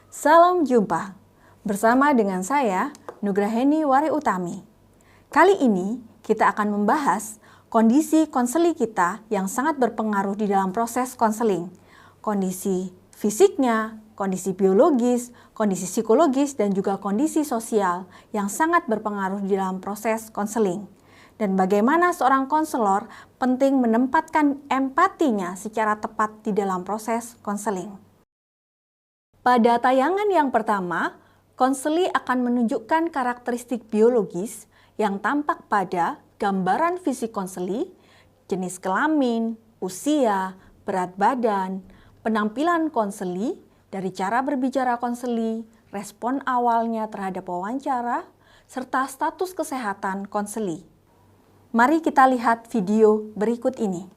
Salam jumpa bersama dengan saya Nugraheni Wari Utami. Kali ini kita akan membahas kondisi konseli kita yang sangat berpengaruh di dalam proses konseling. Kondisi fisiknya, kondisi biologis, kondisi psikologis, dan juga kondisi sosial yang sangat berpengaruh di dalam proses konseling. Dan bagaimana seorang konselor penting menempatkan empatinya secara tepat di dalam proses konseling. Pada tayangan yang pertama, konseli akan menunjukkan karakteristik biologis yang tampak pada gambaran fisik konseli, jenis kelamin, usia, berat badan, penampilan konseli, dari cara berbicara konseli, respon awalnya terhadap wawancara, serta status kesehatan konseli. Mari kita lihat video berikut ini.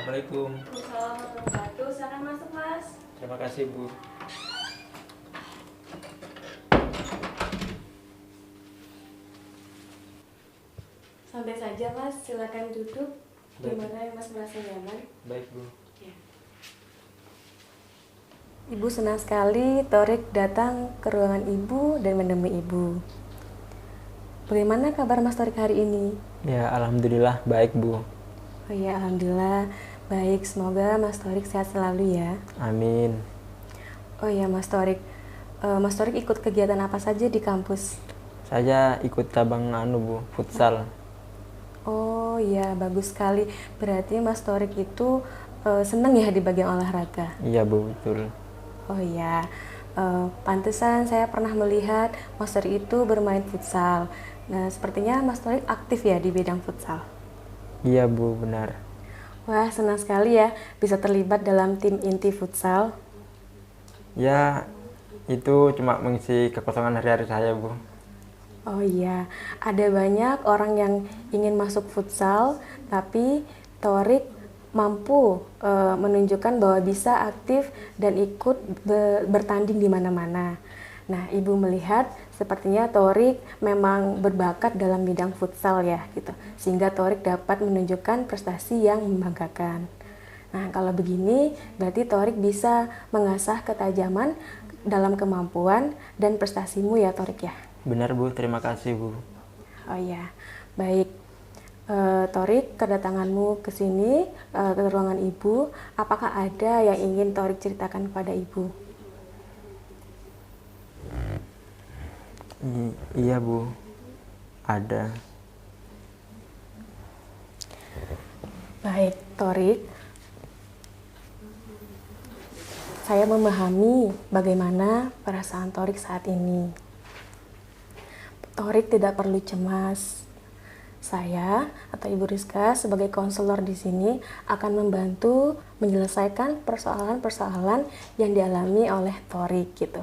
Assalamualaikum. Assalamualaikum warahmatullahi wabarakatuh. Silakan masuk, Mas. Terima kasih, Bu. Santai saja, Mas. Silakan duduk. Baik. Gimana ya, Mas, merasa nyaman? Baik, Bu. Ya. Ibu senang sekali Torik datang ke ruangan Ibu dan menemui Ibu. Bagaimana kabar Mas Torik hari ini? Ya, alhamdulillah baik, Bu. Oh ya, alhamdulillah baik. Semoga Mas Torik sehat selalu ya. Amin. Oh ya, Mas Torik. Mas Torik ikut kegiatan apa saja di kampus? Saya ikut cabang Bu, futsal. Oh ya, bagus sekali. Berarti Mas Torik itu senang ya di bagian olahraga? Iya, Bu, betul. Oh ya, pantesan saya pernah melihat Mas Torik itu bermain futsal. Nah, sepertinya Mas Torik aktif ya di bidang futsal. Iya, Bu, benar. Wah, senang sekali ya bisa terlibat dalam tim inti futsal. Ya, itu cuma mengisi kekosongan hari-hari saya, Bu. Oh iya, ada banyak orang yang ingin masuk futsal, tapi Torik mampu menunjukkan bahwa bisa aktif dan ikut bertanding di mana-mana. Nah, Ibu melihat sepertinya Torik memang berbakat dalam bidang futsal ya, gitu. Sehingga Torik dapat menunjukkan prestasi yang membanggakan. Nah, kalau begini berarti Torik bisa mengasah ketajaman dalam kemampuan dan prestasimu ya, Torik ya. Benar, Bu. Terima kasih, Bu. Oh ya, baik. Torik, kedatanganmu ke sini, ke ruangan Ibu, apakah ada yang ingin Torik ceritakan kepada Ibu? Iya, Bu. Ada. Baik, Torik. Saya memahami bagaimana perasaan Torik saat ini. Torik tidak perlu cemas. Saya atau Ibu Rizka sebagai konselor di sini akan membantu menyelesaikan persoalan-persoalan yang dialami oleh Torik gitu.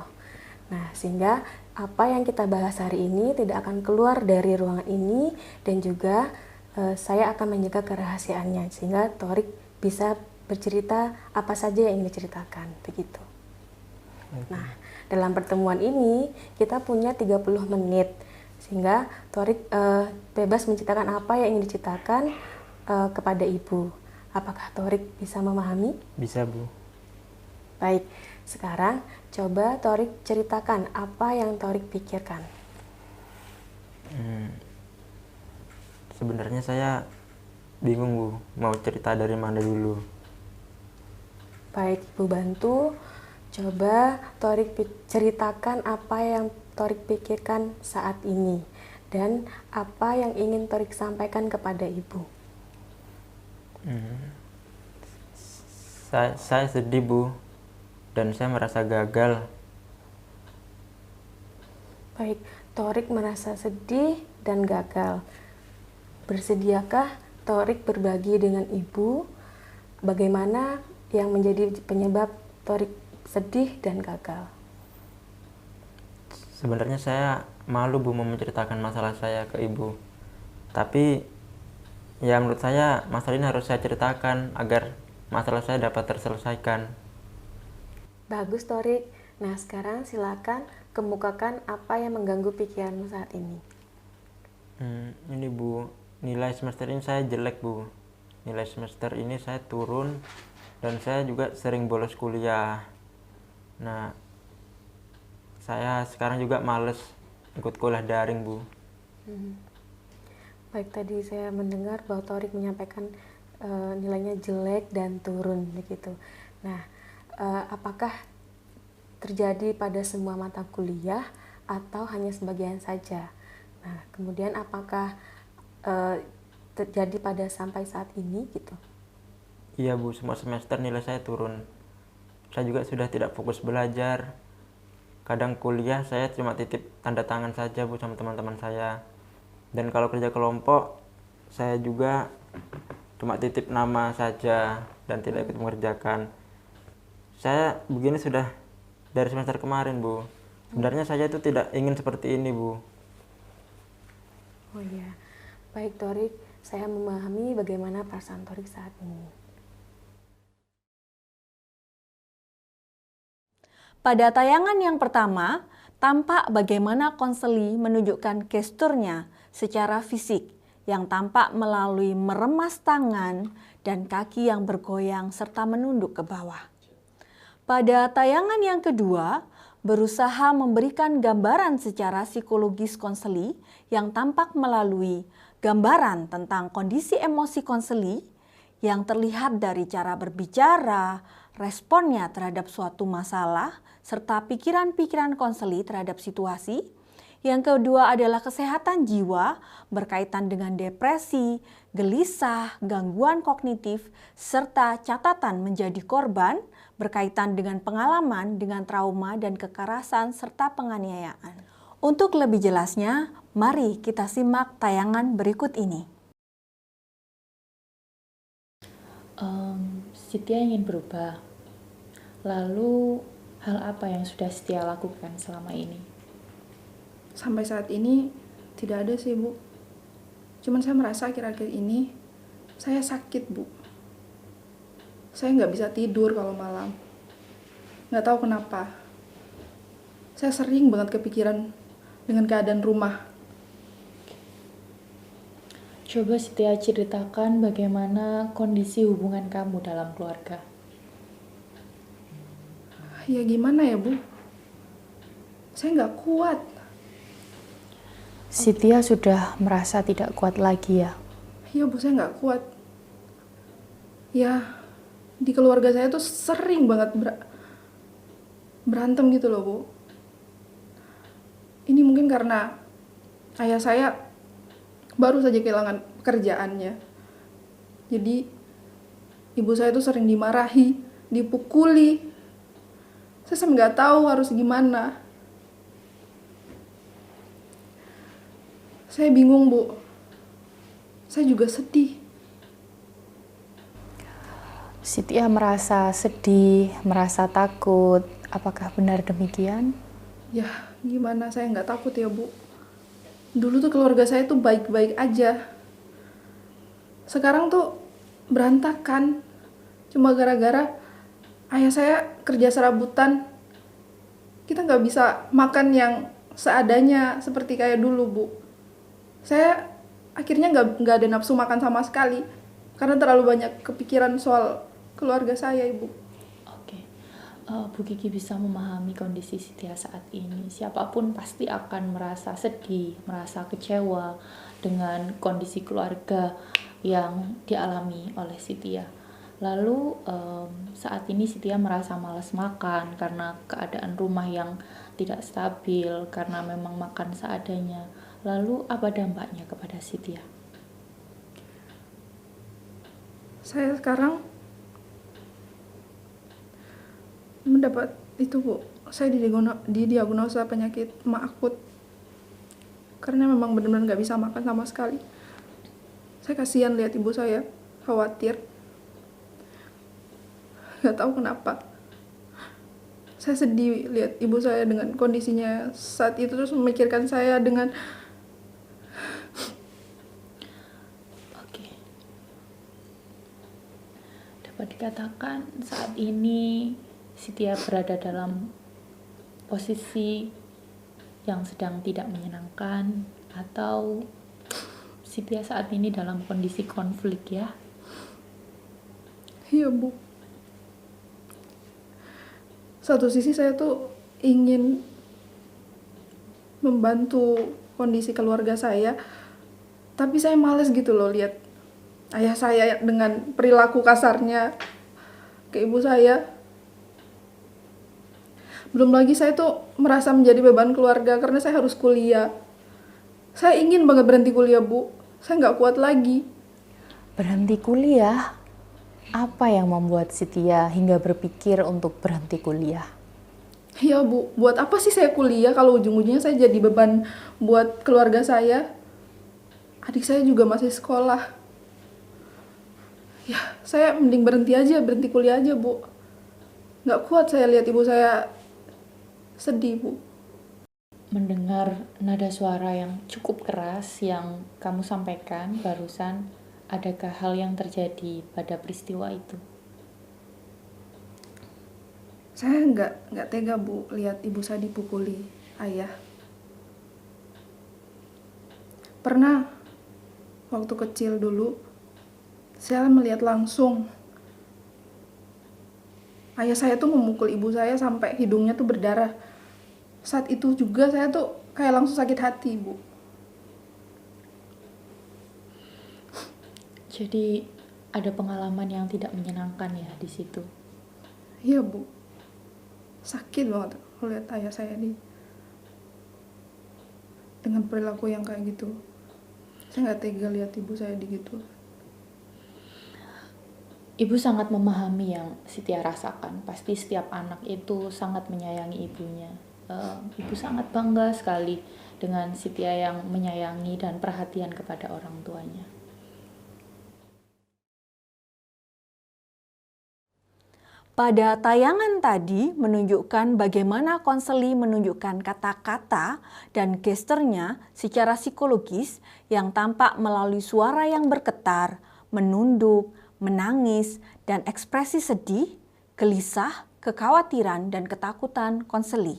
Nah, sehingga apa yang kita bahas hari ini tidak akan keluar dari ruangan ini dan juga saya akan menjaga kerahasiaannya sehingga Torik bisa bercerita apa saja yang ingin diceritakan begitu. Nah, dalam pertemuan ini kita punya 30 menit sehingga Torik bebas menceritakan apa yang ingin diceritakan kepada Ibu. Apakah Torik bisa memahami? Bisa, Bu. Baik, sekarang coba Torik ceritakan apa yang Torik pikirkan. Sebenarnya saya bingung, Bu. Mau cerita dari mana dulu. Baik, Ibu bantu. Coba Torik ceritakan apa yang Torik pikirkan saat ini dan apa yang ingin Torik sampaikan kepada Ibu. Saya sedih, Bu. Dan saya merasa gagal. Baik, Torik merasa sedih dan gagal. Bersediakah Torik berbagi dengan Ibu bagaimana yang menjadi penyebab Torik sedih dan gagal? Sebenarnya saya malu, Bu, mau menceritakan masalah saya ke Ibu. Tapi ya menurut saya masalah ini harus saya ceritakan agar masalah saya dapat terselesaikan. Bagus, Torik. Nah, sekarang silakan kemukakan apa yang mengganggu pikiranmu saat ini. Ini, Bu, nilai semester ini saya jelek, Bu. Nilai semester ini saya turun dan saya juga sering bolos kuliah. Nah, saya sekarang juga males ikut kuliah daring, Bu. Baik, tadi saya mendengar bahwa Torik menyampaikan nilainya jelek dan turun begitu. Nah, apakah terjadi pada semua mata kuliah atau hanya sebagian saja? Nah, kemudian apakah terjadi pada sampai saat ini gitu? Iya, Bu, semua semester nilai saya turun. Saya juga sudah tidak fokus belajar. Kadang kuliah saya cuma titip tanda tangan saja, Bu, sama teman-teman saya. Dan kalau kerja kelompok, saya juga cuma titip nama saja dan tidak ikut mengerjakan. Saya begini sudah dari semester kemarin, Bu. Sebenarnya saya itu tidak ingin seperti ini, Bu. Oh iya, baik Torik, saya memahami bagaimana perasaan Torik saat ini. Pada tayangan yang pertama, tampak bagaimana konseli menunjukkan gesturnya secara fisik yang tampak melalui meremas tangan dan kaki yang bergoyang serta menunduk ke bawah. Pada tayangan yang kedua, berusaha memberikan gambaran secara psikologis konseli yang tampak melalui gambaran tentang kondisi emosi konseli yang terlihat dari cara berbicara, responnya terhadap suatu masalah, serta pikiran-pikiran konseli terhadap situasi. Yang kedua adalah kesehatan jiwa berkaitan dengan depresi, gelisah, gangguan kognitif, serta catatan menjadi korban berkaitan dengan pengalaman dengan trauma dan kekerasan serta penganiayaan. Untuk lebih jelasnya, mari kita simak tayangan berikut ini. Setia ingin berubah. Lalu, hal apa yang sudah Setia lakukan selama ini? Sampai saat ini tidak ada sih, Bu. Cuman saya merasa akhir-akhir ini saya sakit, Bu. Saya nggak bisa tidur kalau malam. Nggak tahu kenapa. Saya sering banget kepikiran dengan keadaan rumah. Coba Setia ceritakan bagaimana kondisi hubungan kamu dalam keluarga. Ya gimana ya, Bu? Saya nggak kuat. Setia sudah merasa tidak kuat lagi ya? Iya, Bu, saya nggak kuat. Ya, di keluarga saya tuh sering banget berantem gitu loh, Bu. Ini mungkin karena ayah saya baru saja kehilangan pekerjaannya. Jadi, ibu saya tuh sering dimarahi, dipukuli. Saya sampai nggak tahu harus gimana. Saya bingung, Bu. Saya juga sedih. Setia merasa sedih, merasa takut. Apakah benar demikian? Ya, gimana saya nggak takut ya, Bu. Dulu tuh keluarga saya tuh baik-baik aja. Sekarang tuh berantakan. Cuma gara-gara ayah saya kerja serabutan. Kita nggak bisa makan yang seadanya seperti kayak dulu, Bu. Saya akhirnya nggak ada nafsu makan sama sekali. Karena terlalu banyak kepikiran soal keluarga saya, Ibu. Oke. Bu Kiki bisa memahami kondisi Setia saat ini. Siapapun pasti akan merasa sedih, merasa kecewa dengan kondisi keluarga yang dialami oleh Setia. Lalu saat ini Setia merasa malas makan karena keadaan rumah yang tidak stabil, karena memang makan seadanya. Lalu apa dampaknya kepada Setia? Saya sekarang mendapat itu, Bu. Saya didiagnosa penyakit ma akut. Karena memang benar-benar nggak bisa makan sama sekali. Saya kasihan lihat ibu saya, khawatir. Nggak tahu kenapa. Saya sedih lihat ibu saya dengan kondisinya saat itu, terus memikirkan saya dengan Dapat dikatakan saat ini Setia berada dalam posisi yang sedang tidak menyenangkan, atau Setia saat ini dalam kondisi konflik ya? iya, Bu. satu sisi saya tuh ingin membantu kondisi keluarga saya, tapi saya males gitu loh lihat ayah saya dengan perilaku kasarnya ke ibu saya. Belum lagi saya tuh merasa menjadi beban keluarga karena saya harus kuliah. Saya ingin banget berhenti kuliah, Bu. Saya nggak kuat lagi. Berhenti kuliah? Apa yang membuat Sitiya hingga berpikir untuk berhenti kuliah? Iya, Bu. Buat apa sih saya kuliah kalau ujung-ujungnya saya jadi beban buat keluarga saya? Adik saya juga masih sekolah. Ya, saya mending berhenti kuliah aja, Bu. Nggak kuat saya lihat ibu saya sedih, Bu. Mendengar nada suara yang cukup keras yang kamu sampaikan barusan, adakah hal yang terjadi pada peristiwa itu? Saya nggak tega, Bu, lihat ibu saya dipukuli ayah. Pernah waktu kecil dulu, saya melihat langsung ayah saya tuh memukul ibu saya sampai hidungnya tuh berdarah. Saat itu juga saya tuh kayak langsung sakit hati, Bu. Jadi ada pengalaman yang tidak menyenangkan ya di situ. Iya, Bu. Sakit banget lihat ayah saya dengan perilaku yang kayak gitu. Saya nggak tega lihat ibu saya gitu. Ibu sangat memahami yang Sitiya rasakan. Pasti setiap anak itu sangat menyayangi ibunya. Ibu sangat bangga sekali dengan Sitiya yang menyayangi dan perhatian kepada orang tuanya. Pada tayangan tadi menunjukkan bagaimana konseli menunjukkan kata-kata dan gesturnya secara psikologis yang tampak melalui suara yang bergetar, menunduk, menangis, dan ekspresi sedih, gelisah, kekhawatiran, dan ketakutan konseli.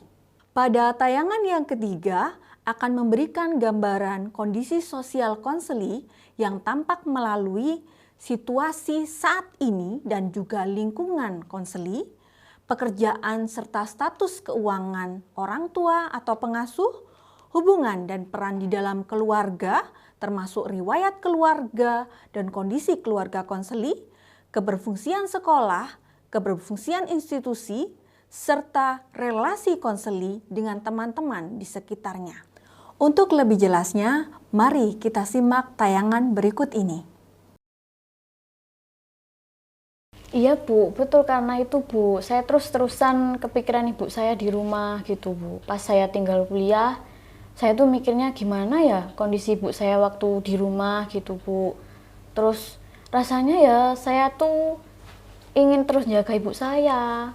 Pada tayangan yang ketiga akan memberikan gambaran kondisi sosial konseli yang tampak melalui situasi saat ini dan juga lingkungan konseli, pekerjaan serta status keuangan orang tua atau pengasuh, hubungan dan peran di dalam keluarga, termasuk riwayat keluarga dan kondisi keluarga konseli, keberfungsian sekolah, keberfungsian institusi, serta relasi konseli dengan teman-teman di sekitarnya. Untuk lebih jelasnya, mari kita simak tayangan berikut ini. Iya, Bu, betul karena itu, Bu. Saya terus-terusan kepikiran ibu saya di rumah gitu, Bu. Pas saya tinggal kuliah, saya tuh mikirnya gimana ya kondisi ibu saya waktu di rumah gitu, Bu. Terus rasanya ya saya tuh ingin terus jaga ibu saya.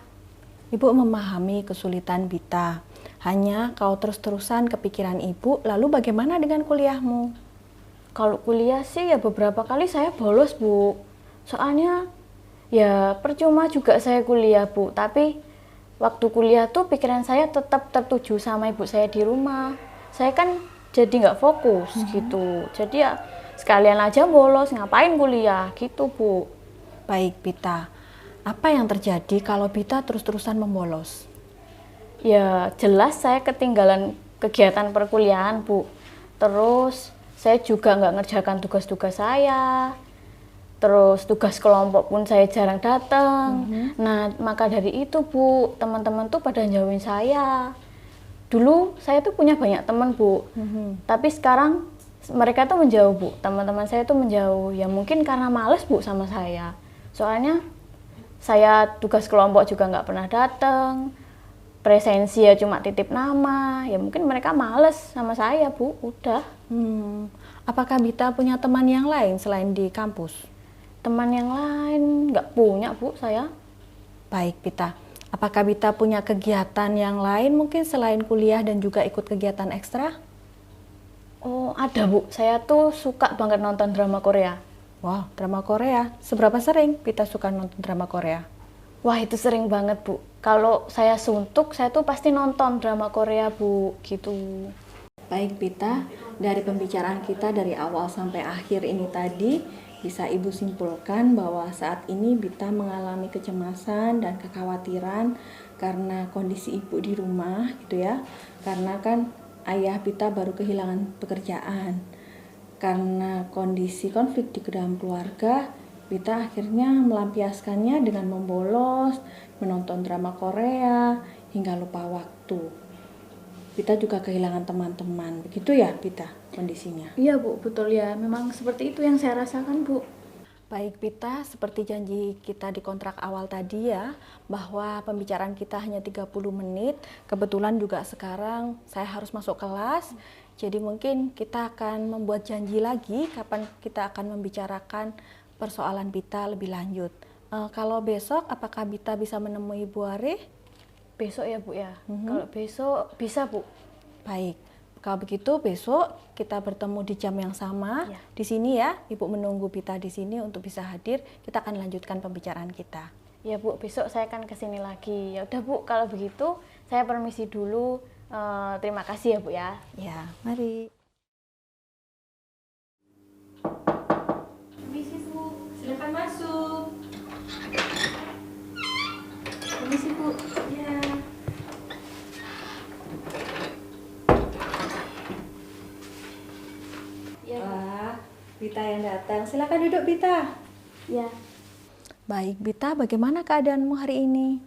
Ibu memahami kesulitan Bita. Hanya kau terus-terusan kepikiran ibu, lalu bagaimana dengan kuliahmu? Kalau kuliah sih ya beberapa kali saya bolos, Bu. Soalnya ya percuma juga saya kuliah, Bu. Tapi waktu kuliah tuh pikiran saya tetap tertuju sama ibu saya di rumah. Saya kan jadi nggak fokus gitu. Jadi ya sekalian aja bolos, ngapain kuliah gitu, Bu. Baik, Bita. Apa yang terjadi kalau Bita terus-terusan membolos? Ya jelas saya ketinggalan kegiatan perkuliahan, Bu. Terus saya juga nggak ngerjakan tugas-tugas saya. Terus tugas kelompok pun saya jarang datang. Nah, maka dari itu, Bu, teman-teman tuh pada jauhin saya. Dulu saya tuh punya banyak teman, Bu. Tapi sekarang mereka tuh menjauh, Bu. Teman-teman saya tuh menjauh. Ya mungkin karena males, Bu, sama saya. Soalnya saya tugas kelompok juga nggak pernah datang. Presensi ya cuma titip nama. Ya mungkin mereka males sama saya, Bu. Udah. Apakah Bita punya teman yang lain selain di kampus? Teman yang lain nggak punya, Bu, saya. Baik, Bita. Apakah Bita punya kegiatan yang lain mungkin selain kuliah dan juga ikut kegiatan ekstra? Oh, ada, Bu. Saya tuh suka banget nonton drama Korea. Wah, drama Korea. Seberapa sering Bita suka nonton drama Korea? Wah, itu sering banget, Bu. Kalau saya suntuk, saya tuh pasti nonton drama Korea, Bu. Gitu. Baik, Bita. Dari pembicaraan kita dari awal sampai akhir ini tadi, bisa Ibu simpulkan bahwa saat ini Bita mengalami kecemasan dan kekhawatiran karena kondisi Ibu di rumah gitu ya. Karena kan ayah Bita baru kehilangan pekerjaan. Karena kondisi konflik di dalam keluarga, Bita akhirnya melampiaskannya dengan membolos, menonton drama Korea, hingga lupa waktu. Bita juga kehilangan teman-teman. Begitu ya, Bita, kondisinya? Iya Bu, betul ya. Memang seperti itu yang saya rasakan Bu. Baik Bita, seperti janji kita di kontrak awal tadi ya, bahwa pembicaraan kita hanya 30 menit. Kebetulan juga sekarang saya harus masuk kelas, jadi mungkin kita akan membuat janji lagi kapan kita akan membicarakan persoalan Bita lebih lanjut. Kalau besok, apakah Bita bisa menemui Bu Arih? Besok ya Bu ya. Kalau besok bisa Bu. Baik. Kalau begitu besok kita bertemu di jam yang sama Ya. di sini ya. Ibu menunggu Bita di sini untuk bisa hadir. Kita akan lanjutkan pembicaraan kita. Ya Bu, besok saya akan kesini lagi. Ya udah Bu, kalau begitu saya permisi dulu. Terima kasih ya Bu ya. Ya, mari. Permisi Bu, silakan masuk. Permisi Bu. Ya. Wah, Bita yang datang. Silakan duduk Bita. Ya. Baik Bita, bagaimana keadaanmu hari ini?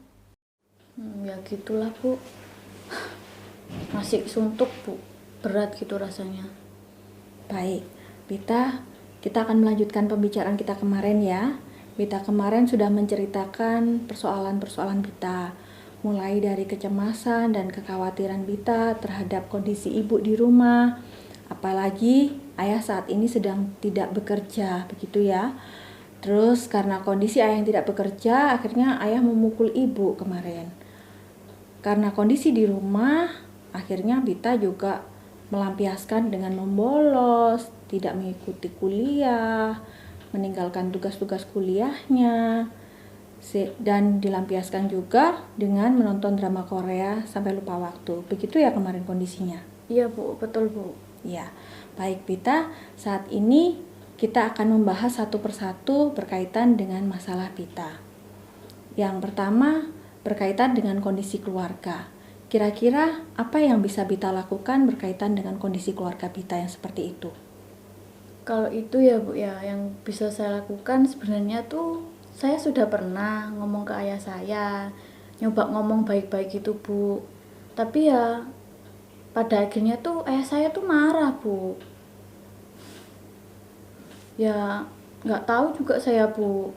Ya gitulah Bu. Masih suntuk Bu. Berat gitu rasanya. Baik, Bita, kita akan melanjutkan pembicaraan kita kemarin ya. Bita kemarin sudah menceritakan persoalan-persoalan Bita, mulai dari kecemasan dan kekhawatiran Bita terhadap kondisi ibu di rumah. Apalagi ayah saat ini sedang tidak bekerja, begitu ya. Terus karena kondisi ayah yang tidak bekerja, akhirnya ayah memukul ibu kemarin. Karena kondisi di rumah, akhirnya Bita juga melampiaskan dengan membolos, tidak mengikuti kuliah, meninggalkan tugas-tugas kuliahnya, dan dilampiaskan juga dengan menonton drama Korea sampai lupa waktu. Begitu ya kemarin kondisinya? Iya Bu, betul Bu. Ya, baik Bita, saat ini kita akan membahas satu persatu berkaitan dengan masalah Bita. Yang pertama, berkaitan dengan kondisi keluarga. Kira-kira apa yang bisa Bita lakukan berkaitan dengan kondisi keluarga Bita yang seperti itu? Kalau itu ya Bu ya, yang bisa saya lakukan sebenarnya tuh saya sudah pernah ngomong ke ayah saya, nyoba ngomong baik-baik gitu Bu. Tapi ya pada akhirnya tuh ayah saya tuh marah Bu. Ya nggak tahu juga saya Bu.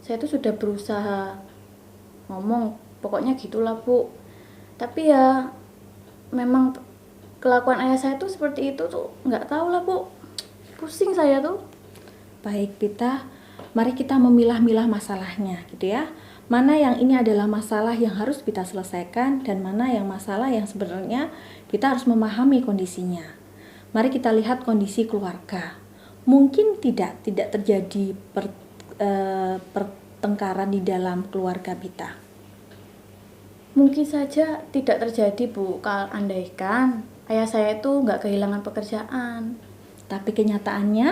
Saya tuh sudah berusaha ngomong, pokoknya gitulah Bu. Tapi ya memang kelakuan ayah saya tuh seperti itu tuh nggak tahu lah Bu. Pusing saya tuh. Baik Bita, mari kita memilah-milah masalahnya gitu ya. Mana yang ini adalah masalah yang harus kita selesaikan dan mana yang masalah yang sebenarnya kita harus memahami kondisinya. Mari kita lihat kondisi keluarga. Mungkin tidak terjadi pertengkaran di dalam keluarga Bita. Mungkin saja tidak terjadi Bu, kalau andaikan ayah saya itu nggak kehilangan pekerjaan. Tapi kenyataannya?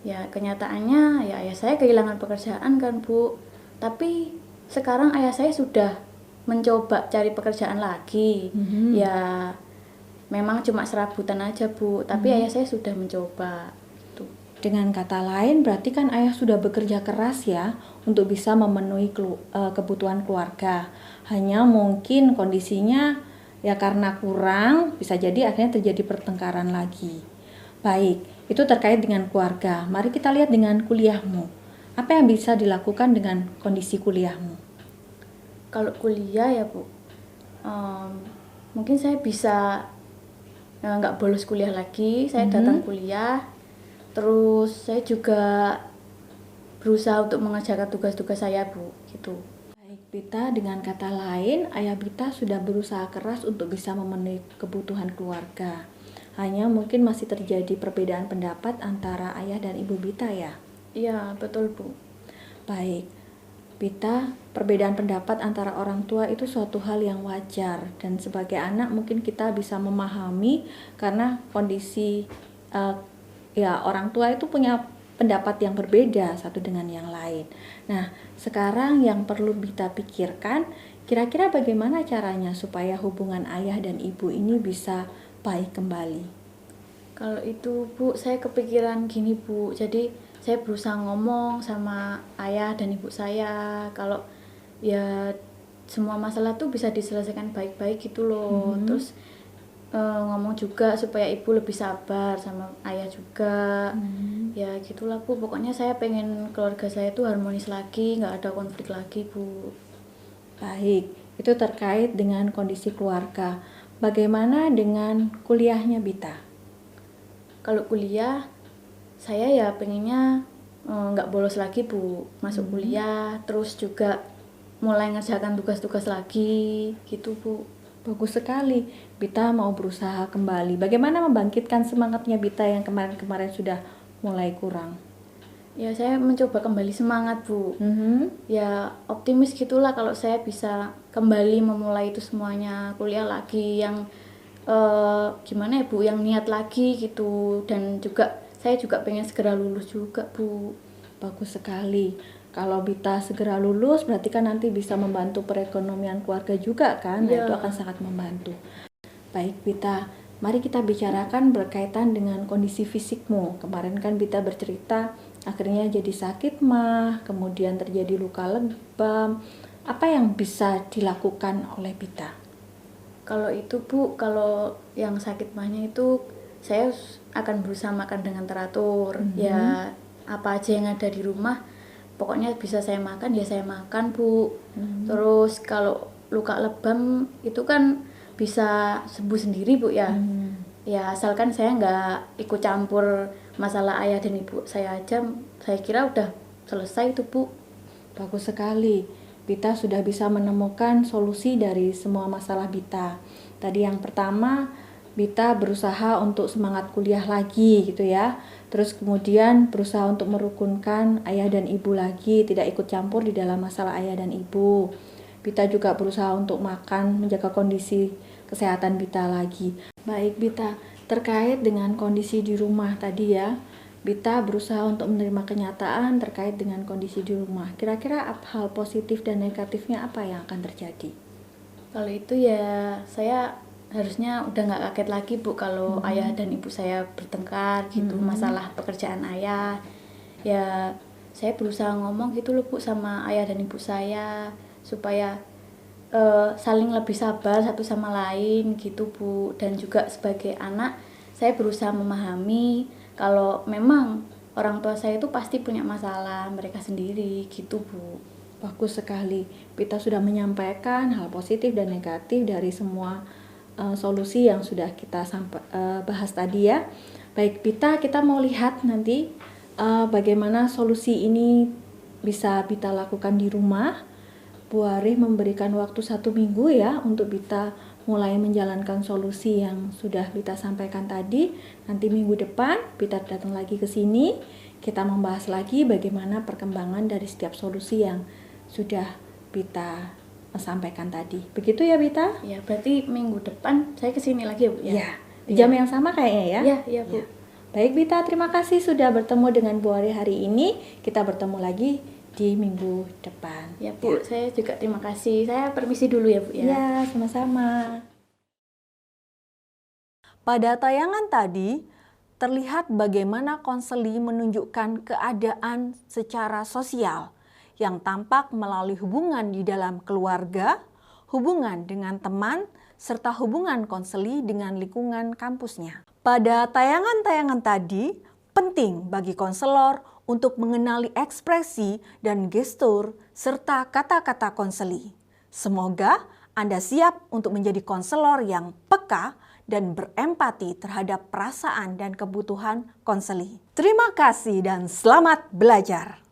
Ya kenyataannya ya ayah saya kehilangan pekerjaan kan Bu. Tapi sekarang ayah saya sudah mencoba cari pekerjaan lagi. Ya memang cuma serabutan aja Bu, tapi ayah saya sudah mencoba. Gitu. Dengan kata lain berarti kan ayah sudah bekerja keras ya untuk bisa memenuhi kebutuhan keluarga. Hanya mungkin kondisinya ya karena kurang, bisa jadi akhirnya terjadi pertengkaran lagi. Baik, itu terkait dengan keluarga. Mari kita lihat dengan kuliahmu. Apa yang bisa dilakukan dengan kondisi kuliahmu? Kalau kuliah ya Bu, mungkin saya bisa nggak bolos kuliah lagi. Saya datang kuliah, terus saya juga berusaha untuk mengerjakan tugas-tugas saya Bu, gitu. Baik Bita, dengan kata lain, ayah Bita sudah berusaha keras untuk bisa memenuhi kebutuhan keluarga. Hanya mungkin masih terjadi perbedaan pendapat antara ayah dan ibu Bita ya? Iya, betul Bu. Baik, Bita, perbedaan pendapat antara orang tua itu suatu hal yang wajar. Dan sebagai anak mungkin kita bisa memahami karena kondisi ya orang tua itu punya pendapat yang berbeda satu dengan yang lain. Nah, sekarang yang perlu Bita pikirkan, kira-kira bagaimana caranya supaya hubungan ayah dan ibu ini bisa baik kembali? Kalau itu Bu, saya kepikiran gini Bu, jadi saya berusaha ngomong sama ayah dan ibu saya kalau ya semua masalah tuh bisa diselesaikan baik-baik gitu loh. Terus ngomong juga supaya ibu lebih sabar sama ayah juga. Ya gitulah Bu, pokoknya saya pengen keluarga saya tuh harmonis lagi, nggak ada konflik lagi Bu. Baik, itu terkait dengan kondisi keluarga. Bagaimana dengan kuliahnya Bita? Kalau kuliah, saya ya pengennya nggak bolos lagi Bu, masuk kuliah, terus juga mulai ngerjakan tugas-tugas lagi, gitu Bu. Bagus sekali, Bita mau berusaha kembali. Bagaimana membangkitkan semangatnya Bita yang kemarin-kemarin sudah mulai kurang? Ya saya mencoba kembali semangat Bu. Ya optimis gitulah kalau saya bisa kembali memulai itu semuanya, kuliah lagi yang gimana ya Bu, yang niat lagi gitu, dan juga saya juga pengen segera lulus juga Bu. Bagus sekali. Kalau Bita segera lulus berarti kan nanti bisa membantu perekonomian keluarga juga kan? Nah, itu akan sangat membantu. Baik Bita, mari kita bicarakan berkaitan dengan kondisi fisikmu. Kemarin kan Bita bercerita akhirnya jadi sakit mah, kemudian terjadi luka lebam. Apa yang bisa dilakukan oleh Bita? Kalau itu Bu, kalau yang sakit mahnya itu saya akan berusaha makan dengan teratur. Ya apa aja yang ada di rumah, pokoknya bisa saya makan ya saya makan Bu. Terus kalau luka lebam itu kan bisa sembuh sendiri Bu ya. Ya asalkan saya nggak ikut campur masalah ayah dan ibu saya aja, saya kira udah selesai itu Bu. Bagus sekali. Bita sudah bisa menemukan solusi dari semua masalah Bita. Tadi yang pertama, Bita berusaha untuk semangat kuliah lagi gitu ya. Terus kemudian berusaha untuk merukunkan ayah dan ibu lagi, tidak ikut campur di dalam masalah ayah dan ibu. Bita juga berusaha untuk makan, menjaga kondisi kesehatan Bita lagi. Baik Bita, terkait dengan kondisi di rumah tadi ya, Bita berusaha untuk menerima kenyataan terkait dengan kondisi di rumah. Kira-kira hal positif dan negatifnya apa yang akan terjadi? Kalau itu ya saya harusnya udah nggak kaget lagi Bu kalau ayah dan ibu saya bertengkar gitu, masalah pekerjaan ayah. Ya saya berusaha ngomong gitu loh Bu sama ayah dan ibu saya supaya saling lebih sabar satu sama lain gitu Bu. Dan juga sebagai anak saya berusaha memahami kalau memang orang tua saya itu pasti punya masalah mereka sendiri gitu Bu. Bagus sekali, Bita sudah menyampaikan hal positif dan negatif dari semua solusi yang sudah kita bahas tadi ya. Baik Bita, kita mau lihat nanti bagaimana solusi ini bisa Bita lakukan di rumah. Bu Arif memberikan waktu 1 minggu ya untuk Bita mulai menjalankan solusi yang sudah Bita sampaikan tadi. Nanti minggu depan Bita datang lagi ke sini, kita membahas lagi bagaimana perkembangan dari setiap solusi yang sudah Bita sampaikan tadi. Begitu ya Bita? Ya berarti minggu depan saya kesini lagi ya Bu ya? Ya, di jam yang sama kayaknya ya? Iya Bu. Ya. Baik Bita, terima kasih sudah bertemu dengan Bu Arif hari ini. Kita bertemu lagi di minggu depan. Ya Bu, saya juga terima kasih. Saya permisi dulu ya Bu ya. Ya, sama-sama. Pada tayangan tadi, terlihat bagaimana konseli menunjukkan keadaan secara sosial yang tampak melalui hubungan di dalam keluarga, hubungan dengan teman, serta hubungan konseli dengan lingkungan kampusnya. Pada tayangan-tayangan tadi, penting bagi konselor untuk mengenali ekspresi dan gestur serta kata-kata konseli. Semoga Anda siap untuk menjadi konselor yang peka dan berempati terhadap perasaan dan kebutuhan konseli. Terima kasih dan selamat belajar.